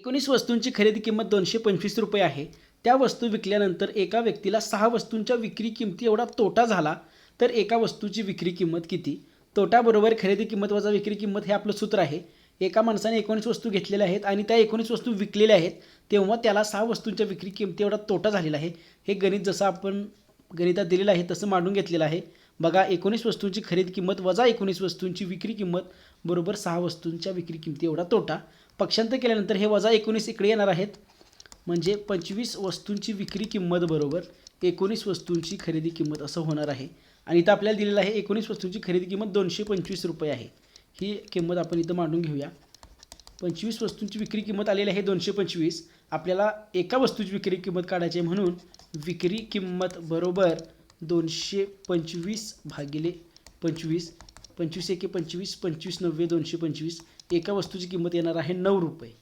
19 वस्तूंची खरेदी किंमत ₹225 आहे. त्या वस्तू विकल्यानंतर एका व्यक्तीला 6 वस्तूंच्या विक्री किमती एवढा तोटा झाला, तर एका वस्तूची विक्री किंमत किती? तोटा बरोबर खरेदी किंमत वजा विक्री किंमत हे आपलं सूत्र आहे. एका माणसाने 19 वस्तू घेतलेल्या आहेत आणि त्या 19 वस्तू विकलेल्या आहेत, तेव्हा त्याला 6 वस्तूंच्या विक्री किमती एवढा तोटा झालेला आहे. हे गणित जसं आपण गणितात दिलेलं आहे तसं मांडून घेतलेलं आहे. बघा, 19 वस्तूंची खरेदी किंमत वजा 19 वस्तूंची विक्री किंमत बरोबर 6 वस्तूंच्या विक्री किमती एवढा तोटा. पक्षांतर केल्यानंतर हे वजा 19 इकडे येणार आहेत, म्हणजे 25 वस्तूंची विक्री किंमत बरोबर 19 वस्तूंची खरेदी किंमत असं होणार आहे. आणि इथं आपल्याला दिलेलं आहे 19 वस्तूंची खरेदी किंमत ₹225 आहे. ही किंमत आपण इथं मांडून घेऊया. 25 वस्तूंची विक्री किंमत आलेली आहे 225. आपल्याला एका वस्तूची विक्री किंमत काढायची आहे, म्हणून विक्री किंमत बरोबर 225 भागिले 25. 25 एके 25, 25 नव्वे 225. एका वस्तूची किंमत येणार आहे ₹9.